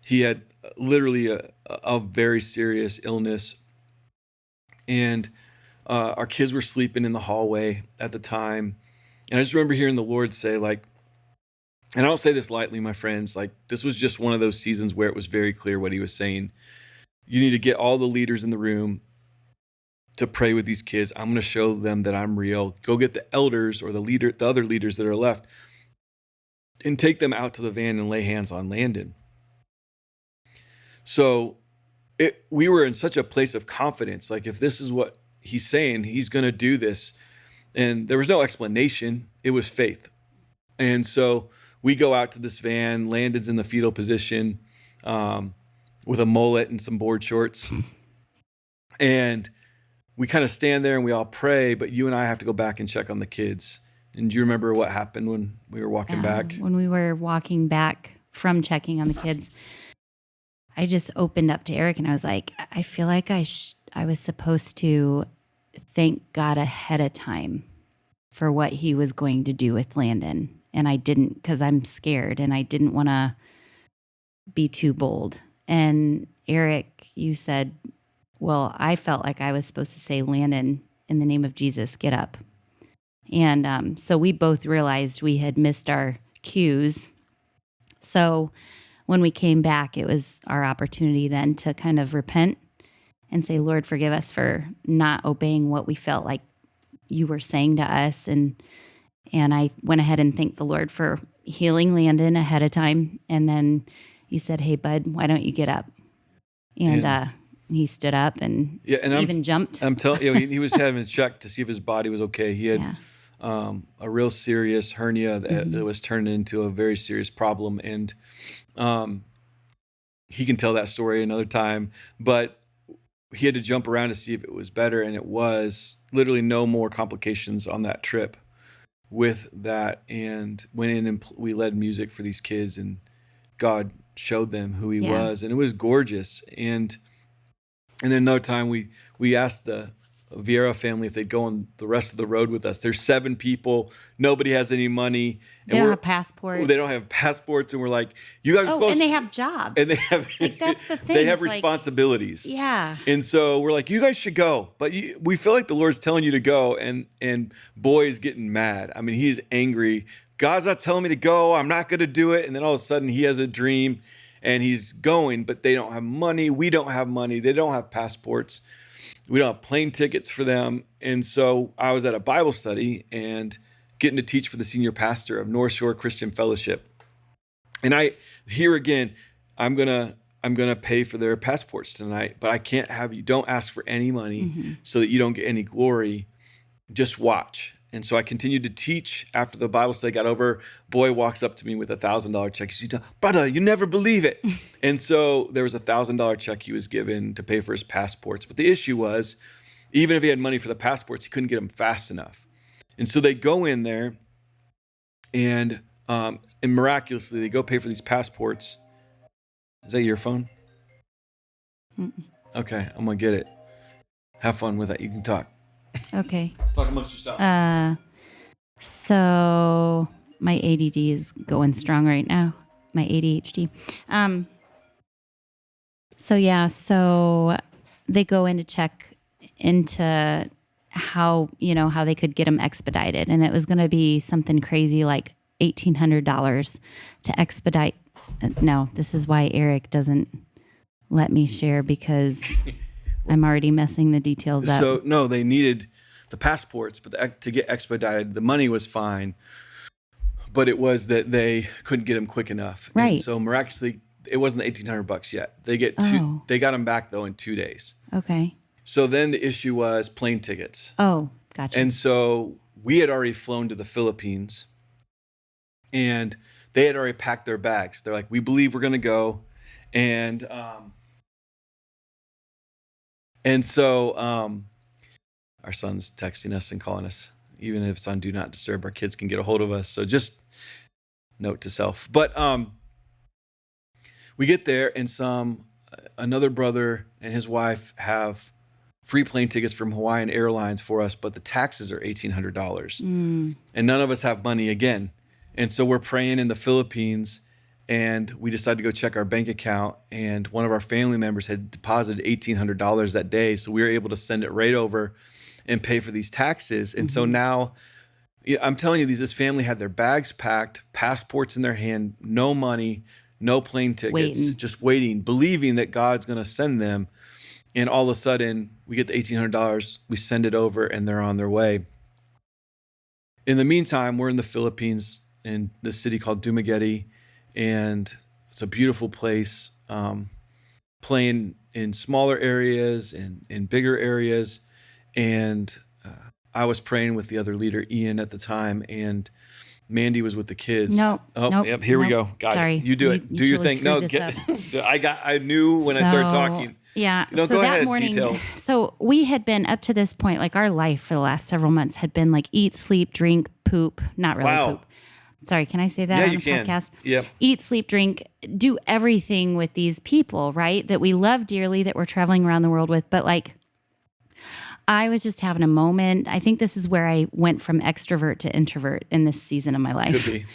[SPEAKER 1] He had literally a very serious illness. And our kids were sleeping in the hallway at the time. And I just remember hearing the Lord say, like, and I don't say this lightly, my friends, like this was just one of those seasons where it was very clear what he was saying. You need to get all the leaders in the room to pray with these kids. I'm going to show them that I'm real. Go get the elders or the other leaders that are left, and take them out to the van and lay hands on Landon. So we were in such a place of confidence. Like if this is what he's saying, he's going to do this. And there was no explanation. It was faith. And so we go out to this van. Landon's in the fetal position with a mullet and some board shorts. And we kind of stand there and we all pray, but you and I have to go back and check on the kids. And do you remember what happened when we were walking back?
[SPEAKER 2] When we were walking back from checking on the kids, I just opened up to Eric and I was like, I feel like I was supposed to thank God ahead of time for what he was going to do with Landon. And I didn't, because I'm scared and I didn't want to be too bold. And Eric, you said, well, I felt like I was supposed to say, Landon, in the name of Jesus, get up. And so we both realized we had missed our cues. So when we came back, it was our opportunity then to kind of repent and say, Lord, forgive us for not obeying what we felt like you were saying to us. And I went ahead and thanked the Lord for healing Landon ahead of time. And then you said, hey, bud, why don't you get up? And he stood up and even jumped.
[SPEAKER 1] I'm telling you, he was having a check to see if his body was okay. He had a real serious hernia that was turned into a very serious problem. And he can tell that story another time. But he had to jump around to see if it was better. And it was literally no more complications on that trip with that. And went in and we led music for these kids. And God showed them who he was. And it was gorgeous. And then another time we asked the Vieira family if they'd go on the rest of the road with us. There's 7 people. Nobody has any money.
[SPEAKER 2] They don't have passports.
[SPEAKER 1] They don't have passports. And we're like, you guys are supposed
[SPEAKER 2] and they have jobs.
[SPEAKER 1] And they have,
[SPEAKER 2] like, that's the thing.
[SPEAKER 1] They have responsibilities.
[SPEAKER 2] Yeah.
[SPEAKER 1] And so we're like, you guys should go. But we feel like the Lord's telling you to go. And boy is getting mad. I mean, he's angry. God's not telling me to go. I'm not going to do it. And then all of a sudden he has a dream and he's going, but they don't have money. We don't have money. They don't have passports. We don't have plane tickets for them. And so I was at a Bible study and getting to teach for the senior pastor of North Shore Christian Fellowship. And I'm gonna pay for their passports tonight, but I can't have you. Don't ask for any money so that you don't get any glory. Just watch. And so I continued to teach. After the Bible study got over, boy walks up to me with $1,000 check. He said, brother, you never believe it. And so there was $1,000 check he was given to pay for his passports. But the issue was, even if he had money for the passports, he couldn't get them fast enough. And so they go in there and miraculously they go pay for these passports. Is that your phone? Okay, I'm going to get it. Have fun with it. You can talk.
[SPEAKER 2] Okay.
[SPEAKER 1] Talk amongst yourselves.
[SPEAKER 2] So my ADD is going strong right now. My ADHD. So they go in to check into how they could get them expedited, and it was going to be something crazy like $1,800 to expedite. No, this is why Eric doesn't let me share, because I'm already messing the details up.
[SPEAKER 1] So no, they needed the passports, but to get expedited, the money was fine, but it was that they couldn't get them quick enough.
[SPEAKER 2] Right.
[SPEAKER 1] And so miraculously, it wasn't the $1,800 yet. They got them back though in 2 days.
[SPEAKER 2] Okay.
[SPEAKER 1] So then the issue was plane tickets.
[SPEAKER 2] Oh, gotcha.
[SPEAKER 1] And so we had already flown to the Philippines, and they had already packed their bags. They're like, we believe we're going to go. And so our son's texting us and calling us. Even if it's on Do Not Disturb, our kids can get a hold of us. So just note to self. But we get there, and another brother and his wife have free plane tickets from Hawaiian Airlines for us, but the taxes are $1,800. And none of us have money again. And so we're praying in the Philippines, and we decided to go check our bank account, and one of our family members had deposited $1,800 that day. So we were able to send it right over and pay for these taxes. And so now, I'm telling you, this family had their bags packed, passports in their hand, no money, no plane tickets, just waiting, believing that God's going to send them. And all of a sudden, we get the $1,800, we send it over, and they're on their way. In the meantime, we're in the Philippines in this city called Dumaguete, and it's a beautiful place, playing in smaller areas and in bigger areas. And I was praying with the other leader, Ian, at the time, and Mandy was with the kids.
[SPEAKER 2] Nope.
[SPEAKER 1] Yep. Here we go. Got
[SPEAKER 2] Sorry.
[SPEAKER 1] it. You do it. Do your
[SPEAKER 2] totally
[SPEAKER 1] thing. No, I knew when I started talking.
[SPEAKER 2] Yeah.
[SPEAKER 1] No,
[SPEAKER 2] so
[SPEAKER 1] go
[SPEAKER 2] that
[SPEAKER 1] ahead,
[SPEAKER 2] morning,
[SPEAKER 1] details.
[SPEAKER 2] So we had been up to this point, like our life for the last several months had been like eat, sleep, drink, poop. Not really poop. Sorry, can I say that on the podcast?
[SPEAKER 1] Yep.
[SPEAKER 2] Eat, sleep, drink, do everything with these people, right? That we love dearly, that we're traveling around the world with. But like, I was just having a moment. I think this is where I went from extrovert to introvert in this season of my life.
[SPEAKER 1] Could be.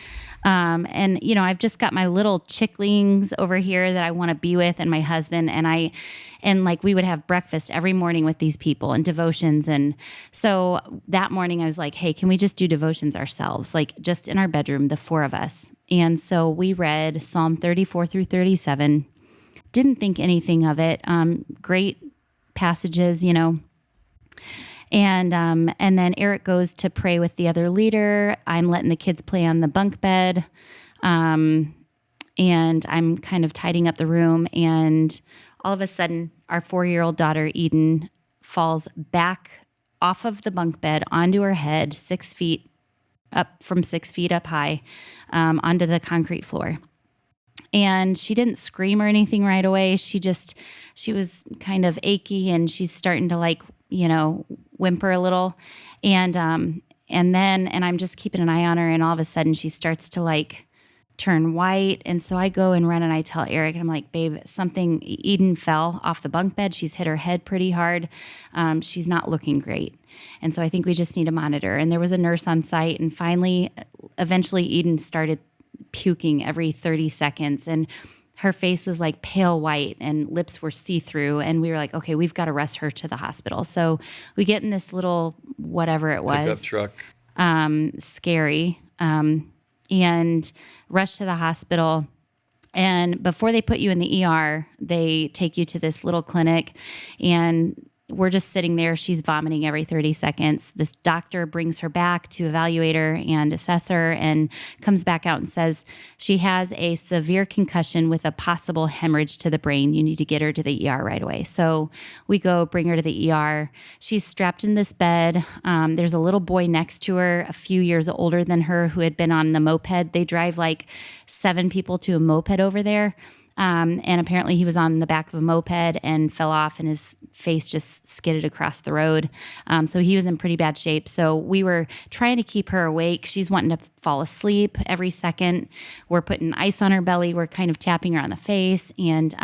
[SPEAKER 2] And I've just got my little chicklings over here that I want to be with, and my husband, and like we would have breakfast every morning with these people and devotions. And so that morning I was like, hey, can we just do devotions ourselves? Like just in our bedroom, the four of us. And so we read Psalm 34 through 37. Didn't think anything of it. Great passages, And then Eric goes to pray with the other leader. I'm letting the kids play on the bunk bed. And I'm kind of tidying up the room. And all of a sudden, our 4-year-old daughter, Eden, falls back off of the bunk bed onto her head, 6 feet up from 6 feet up high, onto the concrete floor. And she didn't scream or anything right away. She was kind of achy, and she's starting to whimper a little. And I'm just keeping an eye on her, and all of a sudden she starts to turn white. And so I go and run and I tell Eric, and I'm like, babe, Eden fell off the bunk bed. She's hit her head pretty hard. She's not looking great. And so I think we just need to monitor. And there was a nurse on site, and eventually Eden started puking every 30 seconds, and her face was like pale white and lips were see-through. And we were like, okay, we've got to rush her to the hospital. So we get in this little, whatever it was,
[SPEAKER 1] pickup truck,
[SPEAKER 2] scary, and rush to the hospital. And before they put you in the ER, they take you to this little clinic, and we're just sitting there. She's vomiting every 30 seconds. This doctor brings her back to evaluate her and assess her, and comes back out and says she has a severe concussion with a possible hemorrhage to the brain. You need to get her to the ER right away. So we go bring her to the ER. She's strapped in this bed. There's a little boy next to her, a few years older than her, who had been on the moped. They drive like 7 people to a moped over there. And apparently he was on the back of a moped and fell off, and his face just skidded across the road. So he was in pretty bad shape. So we were trying to keep her awake. She's wanting to fall asleep every second. We're putting ice on her belly. We're kind of tapping her on the face. And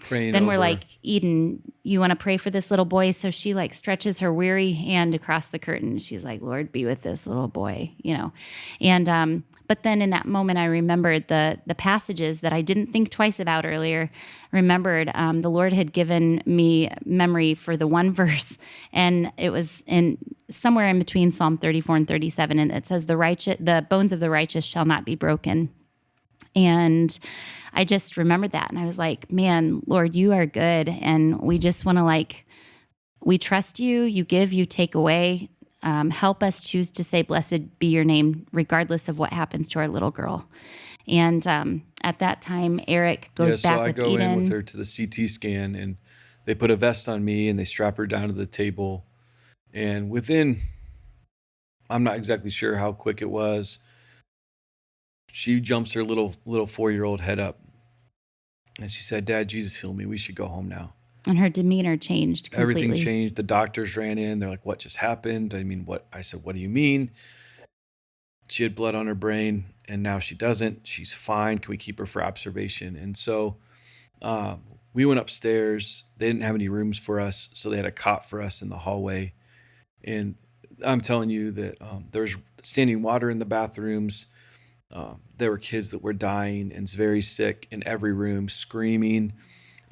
[SPEAKER 1] Praying
[SPEAKER 2] then we're
[SPEAKER 1] over.
[SPEAKER 2] like, Eden, you want to pray for this little boy? So she like stretches her weary hand across the curtain. She's like, Lord, be with this little boy, you know. And but then in that moment, I remembered the passages that I didn't think twice about earlier. Remembered the Lord had given me memory for the one verse, and it was in somewhere in between Psalm 34 and 37, and it says, the bones of the righteous shall not be broken. And I just remembered that, and I was like, man, Lord, you are good, and we just want to we trust you. You give, you take away. Help us choose to say, blessed be your name, regardless of what happens to our little girl. And at that time, Eric goes back with Eden.
[SPEAKER 1] So I go in with her to the CT scan, and they put a vest on me, and they strap her down to the table. And within, I'm not exactly sure how quick it was, she jumps her little 4-year-old head up. And she said, Dad, Jesus healed me. We should go home now.
[SPEAKER 2] And her demeanor changed completely.
[SPEAKER 1] Everything changed. The doctors ran in. They're like, what just happened? I mean, what? I said, what do you mean? She had blood on her brain, and now she doesn't. She's fine. Can we keep her for observation? And so we went upstairs. They didn't have any rooms for us, so they had a cot for us in the hallway. And I'm telling you that there was standing water in the bathrooms. There were kids that were dying and very sick in every room, screaming.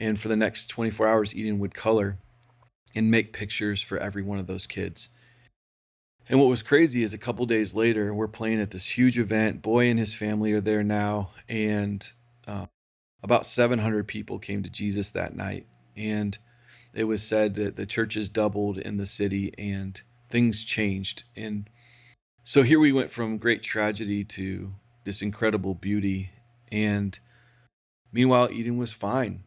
[SPEAKER 1] And for the next 24 hours, Eden would color and make pictures for every one of those kids. And what was crazy is a couple days later, we're playing at this huge event. Boy and his family are there now. And about 700 people came to Jesus that night. And it was said that the churches doubled in the city and things changed. And so here we went from great tragedy to this incredible beauty. And meanwhile, Eden was fine.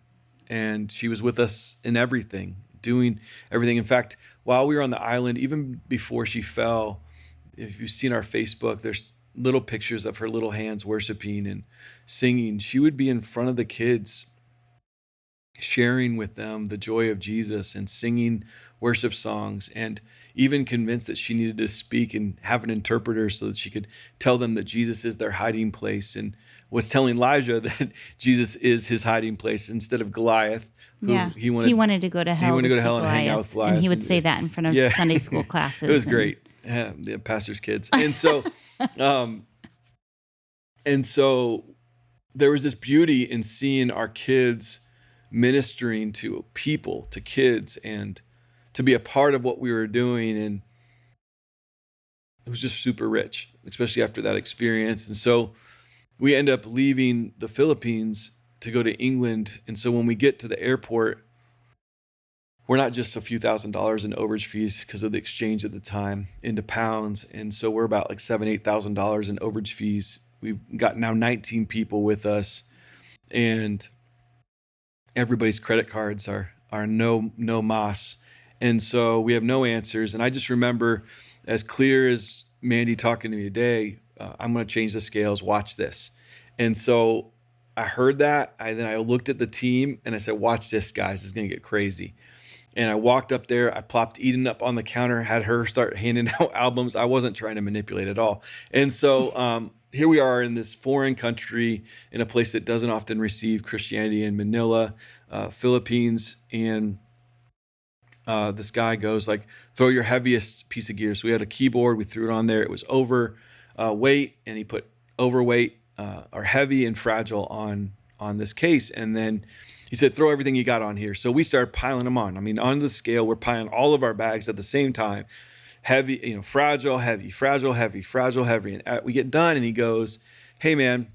[SPEAKER 1] And she was with us in everything, doing everything. In fact, while we were on the island, even before she fell, if you've seen our Facebook, there's little pictures of her little hands worshiping and singing. She would be in front of the kids, sharing with them the joy of Jesus and singing worship songs, and even convinced that she needed to speak and have an interpreter so that she could tell them that Jesus is their hiding place, and was telling Elijah that Jesus is his hiding place instead of Goliath.
[SPEAKER 2] He wanted to go to hell.
[SPEAKER 1] He wanted to go to hell and hang out with Goliath.
[SPEAKER 2] And he would say that in front of Sunday school classes.
[SPEAKER 1] It was great. Yeah, the pastor's kids. And so, and so there was this beauty in seeing our kids ministering to people, to kids, and to be a part of what we were doing. And it was just super rich, especially after that experience. And so we end up leaving the Philippines to go to England. And so when we get to the airport, we're not just a few $1,000s in overage fees because of the exchange at the time into pounds. And so we're about like $7,000-8,000 in overage fees. We've got now 19 people with us, and everybody's credit cards are no mas. And so we have no answers. And I just remember, as clear as Mandy talking to me today, I'm going to change the scales. Watch this. And so I heard that. Then I looked at the team and I said, watch this, guys. It's going to get crazy. And I walked up there. I plopped Eden up on the counter, had her start handing out albums. I wasn't trying to manipulate at all. And so here we are in this foreign country, in a place that doesn't often receive Christianity, in Manila, Philippines. And this guy goes like, throw your heaviest piece of gear. So we had a keyboard. We threw it on there. It was overweight, and he put overweight or heavy and fragile on this case. And then he said, throw everything you got on here. So we started piling them on. I mean, on the scale, we're piling all of our bags at the same time. Heavy, fragile, heavy, fragile, heavy, fragile, heavy. And we get done, and he goes, hey, man,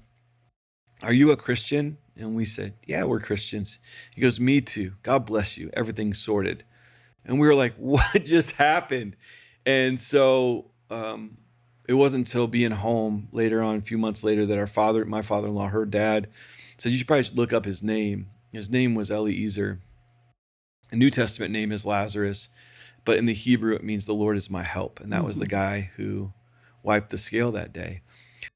[SPEAKER 1] are you a Christian? And we said, yeah, we're Christians. He goes, me too. God bless you. Everything's sorted. And we were like, what just happened? And so it wasn't until being home later on, a few months later, that my father-in-law, her dad, said, you should probably look up his name. His name was Eliezer. The New Testament name is Lazarus, but in the Hebrew, it means the Lord is my help. And that was the guy who wiped the scale that day.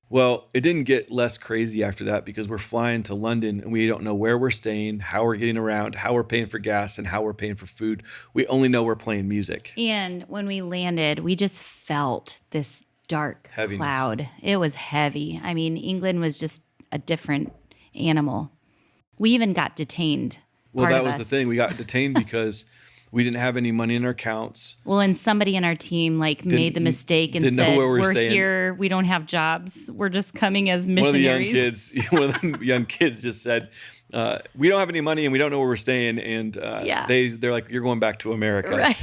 [SPEAKER 1] Well, it didn't get less crazy after that, because we're flying to London and we don't know where we're staying, how we're getting around, how we're paying for gas, and how we're paying for food. We only know we're playing music.
[SPEAKER 2] And when we landed, we just felt this dark
[SPEAKER 1] Heaviness.
[SPEAKER 2] cloud. It was heavy. I mean, England was just a different animal. We even got detained.
[SPEAKER 1] Well,
[SPEAKER 2] part
[SPEAKER 1] that
[SPEAKER 2] of
[SPEAKER 1] was
[SPEAKER 2] us.
[SPEAKER 1] the thing. We got detained because we didn't have any money in our accounts.
[SPEAKER 2] Well, and somebody in our team made the mistake and
[SPEAKER 1] didn't know
[SPEAKER 2] said,
[SPEAKER 1] where we're
[SPEAKER 2] "We're
[SPEAKER 1] staying."
[SPEAKER 2] here. We don't have jobs. We're just coming as
[SPEAKER 1] One of the
[SPEAKER 2] missionaries."
[SPEAKER 1] one of the young kids just said, "We don't have any money and we don't know where we're staying." And
[SPEAKER 2] Yeah.
[SPEAKER 1] they're like, "You're going back to America."
[SPEAKER 2] Right.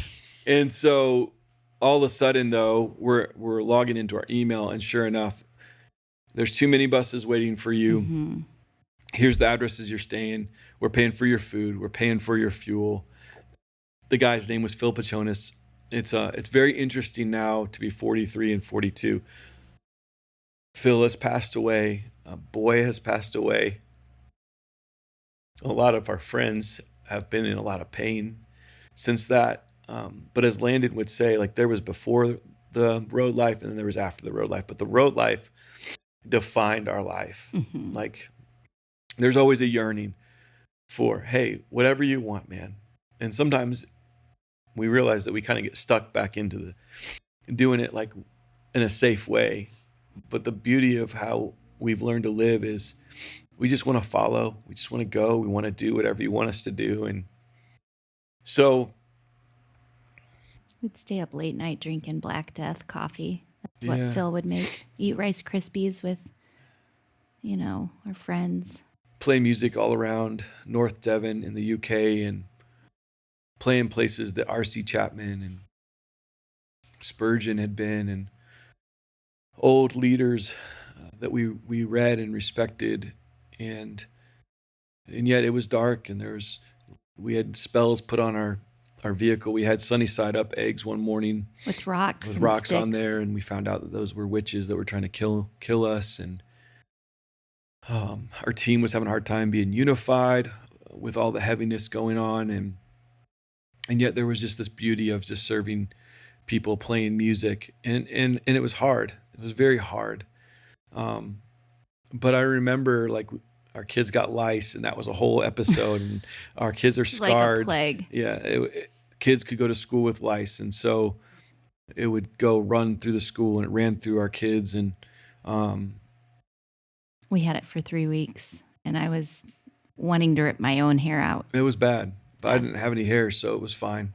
[SPEAKER 1] And so all of a sudden, though, we're logging into our email, and sure enough, there's too many buses waiting for you.
[SPEAKER 2] Mm-hmm.
[SPEAKER 1] Here's the addresses you're staying. We're paying for your food. We're paying for your fuel. The guy's name was Phil Pachonis. It's very interesting now to be 43 and 42. Phil has passed away. A boy has passed away. A lot of our friends have been in a lot of pain since that. But as Landon would say, like, there was before the road life and then there was after the road life. But the road life defined our life.
[SPEAKER 2] Mm-hmm.
[SPEAKER 1] Like, there's always a yearning for, hey, whatever you want, man. And sometimes we realize that we kind of get stuck back into doing it like in a safe way. But the beauty of how we've learned to live is we just want to follow. We just want to go. We want to do whatever you want us to do. And so
[SPEAKER 2] We'd stay up late night drinking Black Death coffee. That's what
[SPEAKER 1] Yeah.
[SPEAKER 2] Phil would make. Eat Rice Krispies with, our friends.
[SPEAKER 1] play music all around North Devon in the UK and play in places that R.C. Chapman and Spurgeon had been, and old leaders that we read and respected, and yet it was dark, and we had spells put on our vehicle. We had sunny side up eggs one morning
[SPEAKER 2] With rocks.
[SPEAKER 1] with
[SPEAKER 2] and
[SPEAKER 1] rocks on
[SPEAKER 2] sticks.
[SPEAKER 1] there, and we found out that those were witches that were trying to kill us, and our team was having a hard time being unified with all the heaviness going on, and yet there was just this beauty of just serving people, playing music, and it was hard. It was very hard. But I remember, like, our kids got lice, and that was a whole episode, and our kids are scarred.
[SPEAKER 2] Like a plague.
[SPEAKER 1] Yeah, kids could go to school with lice, and so it would go run through the school, and it ran through our kids, and
[SPEAKER 2] We had it for 3 weeks, and I was wanting to rip my own hair out.
[SPEAKER 1] it was bad. But I didn't have any hair, so it was fine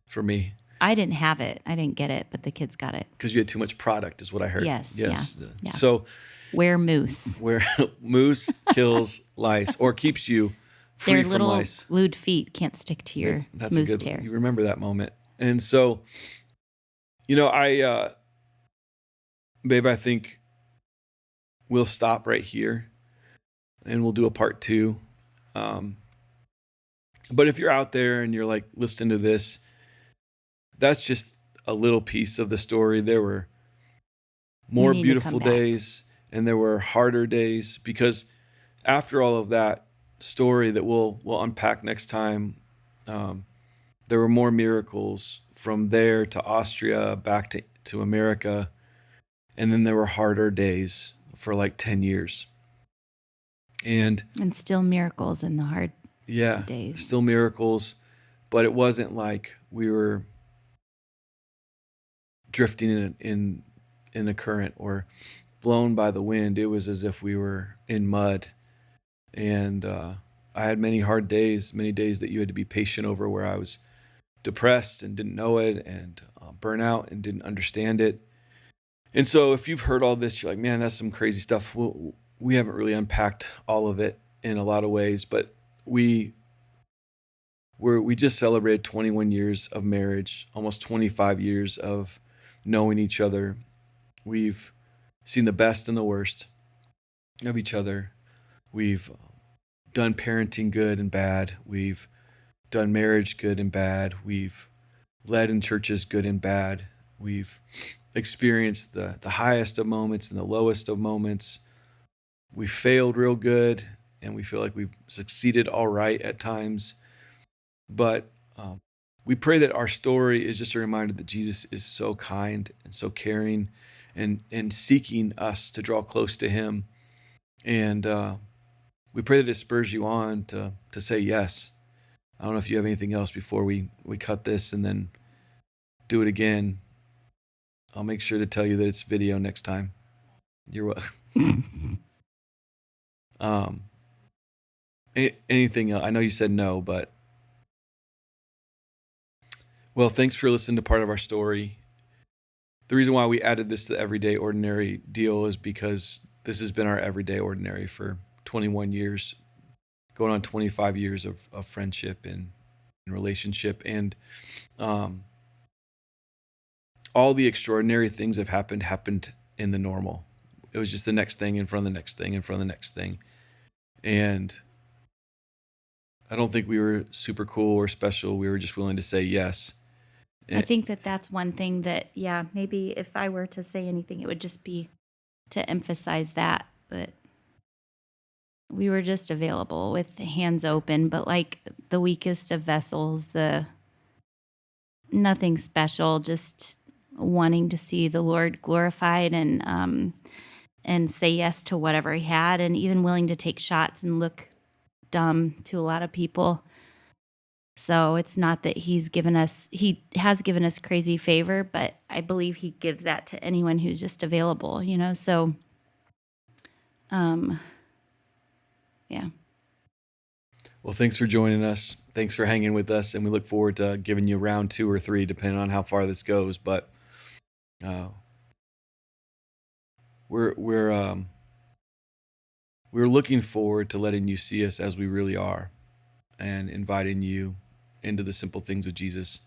[SPEAKER 1] for me
[SPEAKER 2] I didn't have it. I didn't get it, but the kids got it.
[SPEAKER 1] because you had too much product, is what I heard.
[SPEAKER 2] Yes, yeah.
[SPEAKER 1] So
[SPEAKER 2] Wear moose.
[SPEAKER 1] where moose kills lice or keeps you free
[SPEAKER 2] Their
[SPEAKER 1] from
[SPEAKER 2] little
[SPEAKER 1] lice.
[SPEAKER 2] glued feet can't stick to your
[SPEAKER 1] That's
[SPEAKER 2] moose
[SPEAKER 1] a good.
[SPEAKER 2] hair.
[SPEAKER 1] You remember that moment, and so, babe, I think we'll stop right here, and we'll do a part 2. But if you're out there and you're like listening to this, that's just a little piece of the story. There were more
[SPEAKER 2] need to
[SPEAKER 1] beautiful
[SPEAKER 2] come back.
[SPEAKER 1] days, and there were harder days, because after all of that story that we'll unpack next time, there were more miracles from there to Austria, back to America. And then there were harder days for like 10 years. And
[SPEAKER 2] still miracles in the hard days.
[SPEAKER 1] still miracles, but it wasn't like we were drifting in a current or blown by the wind. It was as if we were in mud. And I had many hard days, many days that you had to be patient over, where I was depressed and didn't know it, and burnout and didn't understand it. And so if you've heard all this, you're like, man, that's some crazy stuff. Well, we haven't really unpacked all of it in a lot of ways, but we just celebrated 21 years of marriage, almost 25 years of knowing each other. We've seen the best and the worst of each other. We've done parenting good and bad. We've done marriage good and bad. We've led in churches good and bad. We've experienced the highest of moments and the lowest of moments. We failed real good, and we feel like we've succeeded all right at times. But we pray that our story is just a reminder that Jesus is so kind and so caring, and seeking us to draw close to him. And we pray that it spurs you on to say yes. I don't know if you have anything else before we cut this and then do it again. I'll make sure to tell you that it's video next time. You're welcome. um, anything else? I know you said no, but well, thanks for listening to part of our story. The reason why we added this to the everyday ordinary deal is because this has been our everyday ordinary for 21 years, going on 25 years of friendship and relationship. And all the extraordinary things have happened in the normal. It was just the next thing in front of the next thing in front of the next thing. And I don't think we were super cool or special. We were just willing to say yes.
[SPEAKER 2] I think that that's one thing that, yeah, maybe if I were to say anything, it would just be to emphasize that we were just available with hands open, but like the weakest of vessels, nothing special, just wanting to see the Lord glorified and say yes to whatever he had, and even willing to take shots and look dumb to a lot of people. So it's not that he has given us crazy favor, but I believe he gives that to anyone who's just available, so yeah.
[SPEAKER 1] Well, thanks for joining us. Thanks for hanging with us, and we look forward to giving you round 2 or 3, depending on how far this goes. But we're looking forward to letting you see us as we really are, and inviting you into the simple things of Jesus.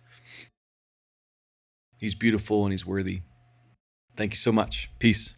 [SPEAKER 1] He's beautiful and he's worthy. Thank you so much. Peace.